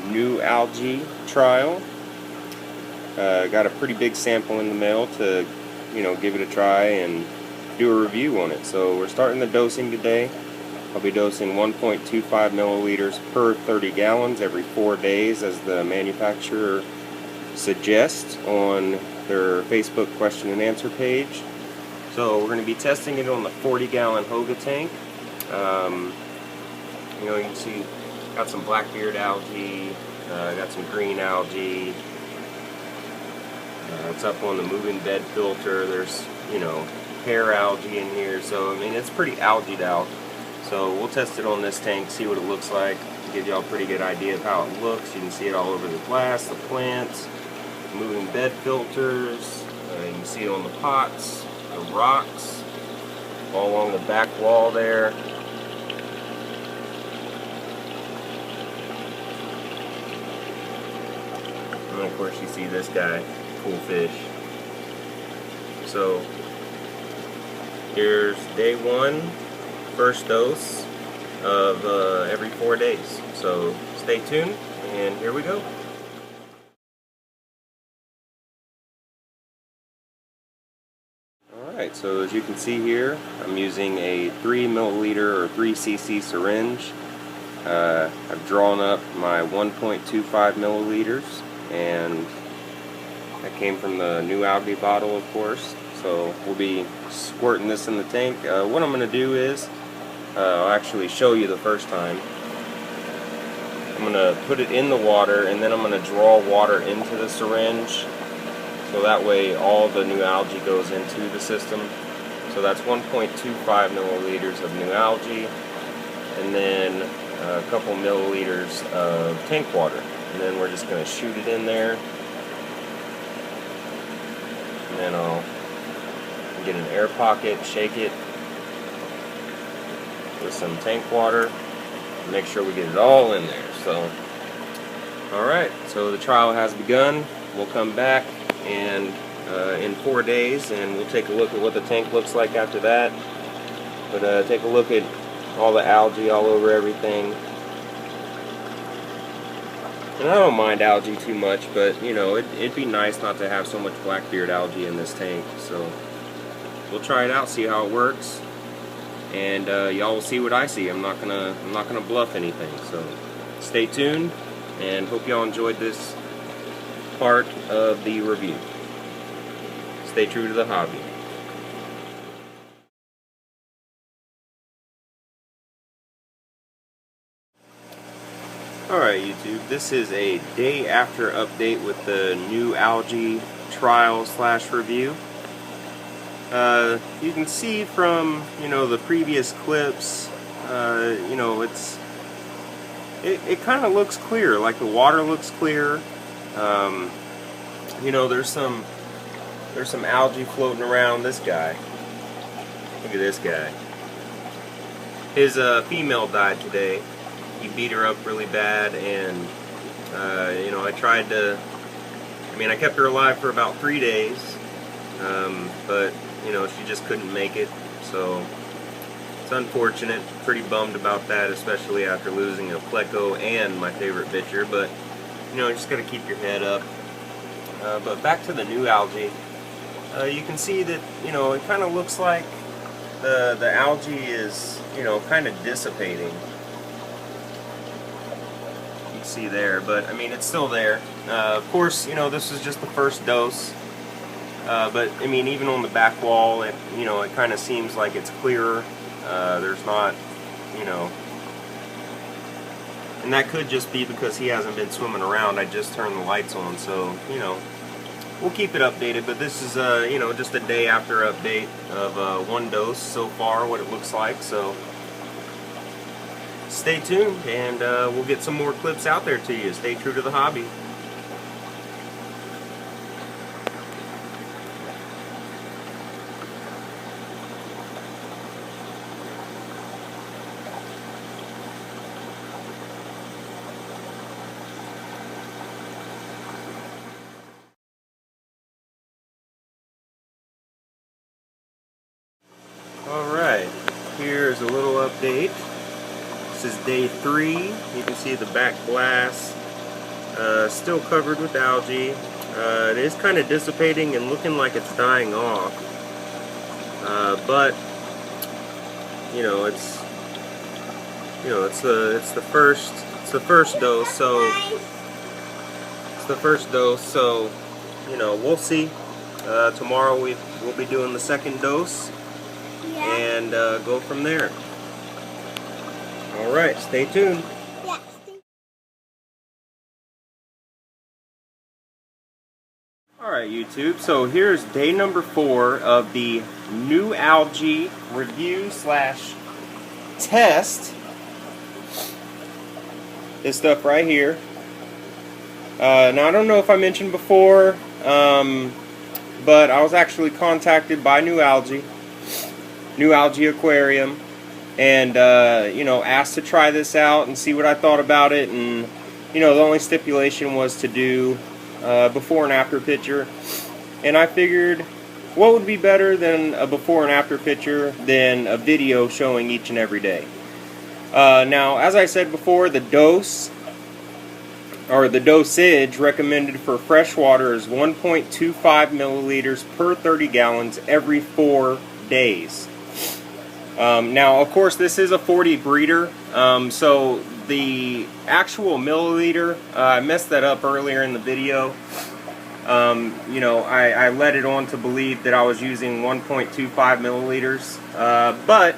Nualgi trial. Got a pretty big sample in the mail to, give it a try and do a review on it. So we're starting the dosing today. I'll be dosing 1.25 milliliters per 30 gallons every 4 days, as the manufacturer suggests on their Facebook question and answer page. So we're going to be testing it on the 40-gallon Hoga tank. You can see got some blackbeard algae, got some green algae. It's up on the moving bed filter. There's, hair algae in here. So I mean, it's pretty algaed out. So we'll test it on this tank, see what it looks like, give y'all a pretty good idea of how it looks. You can see it all over the glass, the plants, moving bed filters. You can see it on the pots, the rocks, all along the back wall there. And of course you see this guy, cool fish. So here's day one, first dose of every 4 days. So stay tuned, and here we go. Alright, so as you can see here, I'm using a 3 milliliter or 3 cc syringe. I've drawn up my 1.25 milliliters, and that came from the Nualgi bottle, of course. So we'll be squirting this in the tank. What I'm going to do is, I'll actually show you the first time. I'm going to put it in the water, and then I'm going to draw water into the syringe, so that way all the Nualgi goes into the system. So that's 1.25 milliliters of Nualgi, and then a couple milliliters of tank water. And then we're just going to shoot it in there. And then I'll get an air pocket, shake it with some tank water, make sure we get it all in there. So, alright, so the trial has begun. We'll come back and in 4 days, and we'll take a look at what the tank looks like after that. But take a look at all the algae all over everything. And I don't mind algae too much, but it'd be nice not to have so much blackbeard algae in this tank. So we'll try it out, see how it works, and y'all will see what I see. I'm not gonna bluff anything. So stay tuned, and hope y'all enjoyed this part of the review. Stay true to the hobby. Alright YouTube, this is a day after update with the Nualgi trial / review. You can see from the previous clips, it kind of looks clear, like the water looks clear. There's some algae floating around. This guy, look at this guy. His female died today. He beat her up really bad, and I tried to. I kept her alive for about 3 days, but she just couldn't make it. So it's unfortunate. Pretty bummed about that, especially after losing a pleco and my favorite bitcher. But you just got to keep your head up. But back to the Nualgi, you can see that it kind of looks like the algae is kind of dissipating. See there, but it's still there. Of course, this is just the first dose, but even on the back wall, it kind of seems like it's clearer. There's not, and that could just be because he hasn't been swimming around. I just turned the lights on, so we'll keep it updated. But this is just a day after update of one dose so far, what it looks like. So stay tuned, and we'll get some more clips out there to you. Stay true to the hobby. Alright, here's a little update. This is day 3. You can see the back glass Still covered with algae. It is kind of dissipating and looking like it's dying off. But you know, it's the first dose, so you know, we'll see. Tomorrow we'll be doing the second dose, and go from there. All right, stay tuned. Alright YouTube, so here's day number 4 of the Nualgi review / test. This stuff right here. Now I don't know if I mentioned before, but I was actually contacted by Nualgi Aquarium, and you know, asked to try this out and see what I thought about it, and you know, the only stipulation was to do before and after picture, and I figured what would be better than a before and after picture than a video showing each and every day. Now, as I said before, the dose or the dosage recommended for freshwater is 1.25 milliliters per 30 gallons every 4 days. Now, of course, this is a 40 breeder, so the actual milliliter, I messed that up earlier in the video. You know, I led it on to believe that I was using 1.25 milliliters, but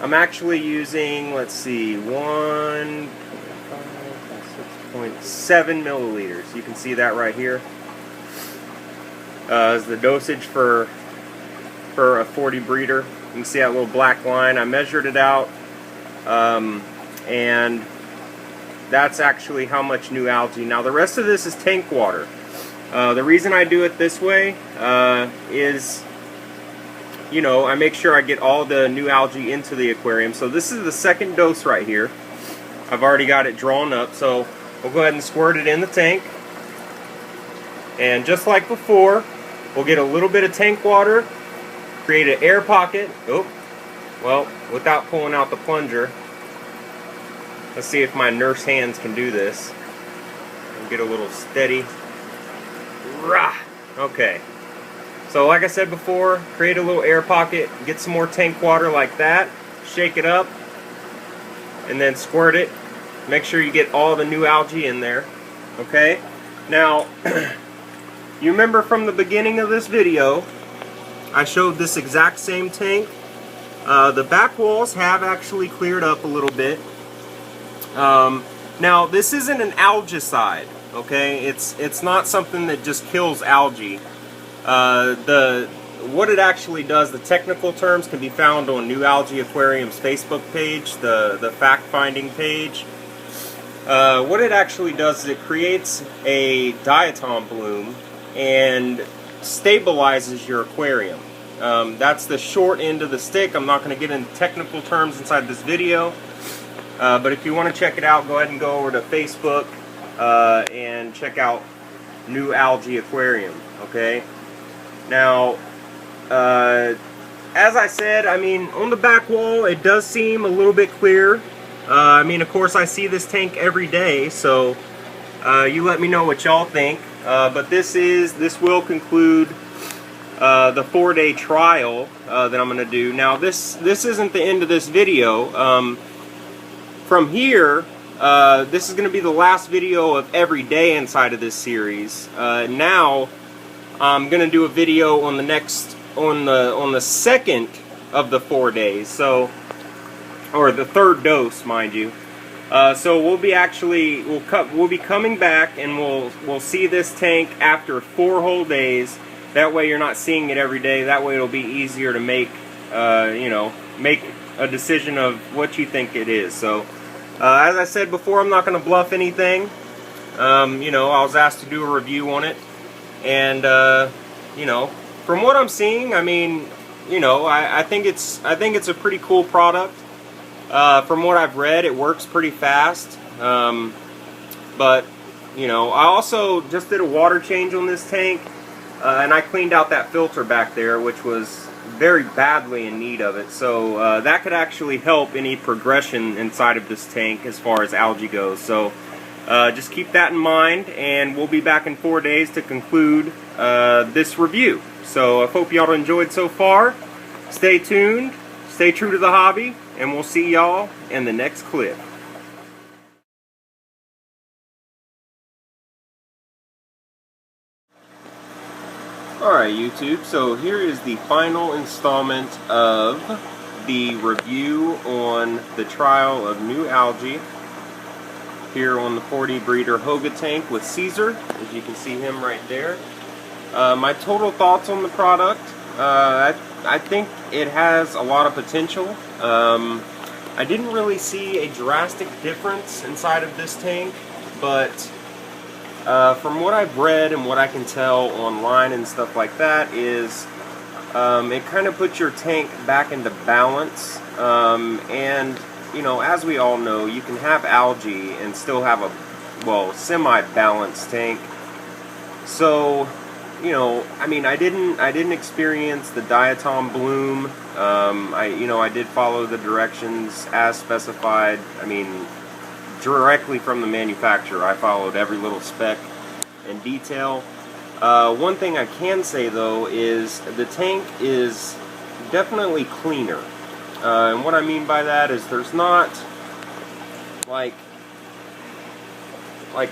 I'm actually using, let's see, 6.7 milliliters. You can see that right here. Is the dosage for a 40 breeder. You can see that little black line. I measured it out. And that's actually how much Nualgi. Now the rest of this is tank water. The reason I do it this way is, you know, I make sure I get all the Nualgi into the aquarium. So this is the second dose right here. I've already got it drawn up, so we'll go ahead and squirt it in the tank. And just like before, we'll get a little bit of tank water, create an air pocket. Oh, well, without pulling out the plunger. Let's see if my nurse hands can do this. And get a little steady. Rah! Okay. So like I said before, create a little air pocket, get some more tank water like that, shake it up, and then squirt it. Make sure you get all the Nualgi in there. Okay? Now, you remember from the beginning of this video, I showed this exact same tank. The back walls have actually cleared up a little bit. Now this isn't an algicide, okay? It's not something that just kills algae. What it actually does, the technical terms can be found on Nualgi Aquarium's Facebook page, the fact-finding page. What it actually does is it creates a diatom bloom and stabilizes your aquarium. That's the short end of the stick. I'm not going to get into technical terms inside this video. But if you want to check it out, go ahead and go over to Facebook and check out Nualgi Aquarium. Okay. Now, as I said, I mean, on the back wall, it does seem a little bit clear. I mean, of course, I see this tank every day, so you let me know what y'all think. But this will conclude the 4-day trial that I'm going to do. Now, this isn't the end of this video. From here, this is going to be the last video of every day inside of this series. Now, I'm going to do a video on the second of the 4 days, so, or the third dose, mind you. So we'll be coming back and we'll see this tank after 4 whole days. That way you're not seeing it every day. That way it'll be easier to make you know, make a decision of what you think it is. So as I said before, I'm not going to bluff anything. You know, I was asked to do a review on it, and you know, from what I'm seeing, I mean, you know, I think it's a pretty cool product. From what I've read, it works pretty fast. But you know, I also just did a water change on this tank, and I cleaned out that filter back there, which was very badly in need of it. So that could actually help any progression inside of this tank as far as algae goes. So just keep that in mind, and we'll be back in 4 days to conclude this review. So I hope y'all enjoyed so far. Stay tuned, stay true to the hobby, and we'll see y'all in the next clip. Alright YouTube, so here is the final installment of the review on the trial of Nualgi here on the 40 breeder Hoga tank with Caesar, as you can see him right there. My total thoughts on the product, I think it has a lot of potential. I didn't really see a drastic difference inside of this tank, but from what I've read and what I can tell online and stuff like that is it kind of puts your tank back into balance, and you know, as we all know, you can have algae and still have a, well, semi-balanced tank. So, you know, I mean, I didn't experience the diatom bloom. I did follow the directions as specified. I mean, directly from the manufacturer, I followed every little spec and detail. One thing I can say though is the tank is definitely cleaner. And what I mean by that is there's not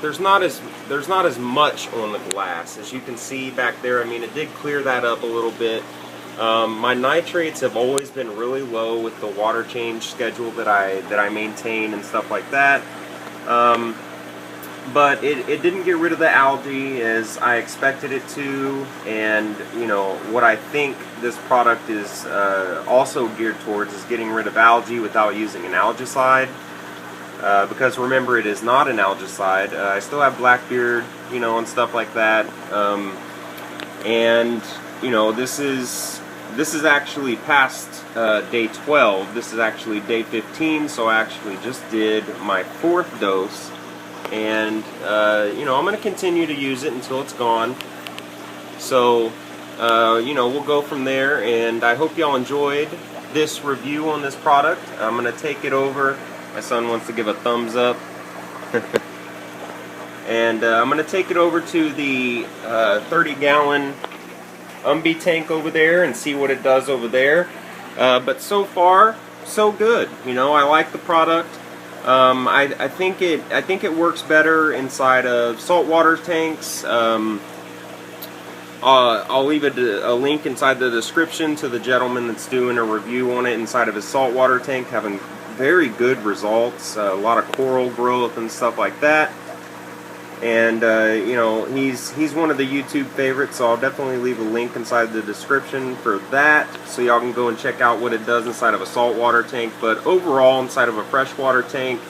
there's not as much on the glass as you can see back there. I mean, it did clear that up a little bit. My nitrates have always been really low with the water change schedule that I maintain and stuff like that. But it didn't get rid of the algae as I expected it to, and you know what I think this product is also geared towards is getting rid of algae without using an algicide. Because remember, it is not an algicide. I still have blackbeard, you know, and stuff like that. And you know, this is actually past day 12. This is actually day 15. So I actually just did my 4th dose. And you know, I'm going to continue to use it until it's gone. So you know, we'll go from there, and I hope y'all enjoyed this review on this product. I'm going to take it over. My son wants to give a thumbs up. And I'm going to take it over to the 30-gallon tank over there and see what it does over there. But so far, so good. You know, I like the product. I think it works better inside of saltwater tanks. I'll leave a link inside the description to the gentleman that's doing a review on it inside of his saltwater tank, having very good results, a lot of coral growth and stuff like that. And you know, he's one of the YouTube favorites, so I'll definitely leave a link inside the description for that, so y'all can go and check out what it does inside of a saltwater tank. But overall, inside of a freshwater tank,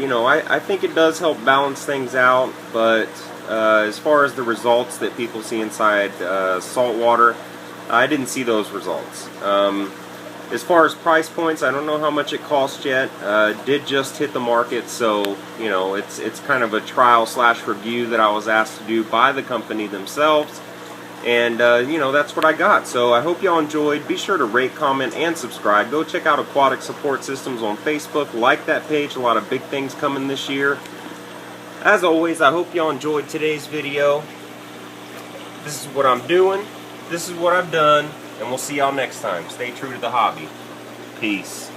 you know, I think it does help balance things out. But as far as the results that people see inside saltwater, I didn't see those results. As far as price points, I don't know how much it costs yet. Did just hit the market, so you know, it's kind of a trial / review that I was asked to do by the company themselves, and you know, that's what I got. So I hope y'all enjoyed. Be sure to rate, comment, and subscribe. Go check out Aquatic Support Systems on Facebook. Like that page. A lot of big things coming this year. As always, I hope y'all enjoyed today's video. This is what I'm doing. This is what I've done. And we'll see y'all next time. Stay true to the hobby. Peace.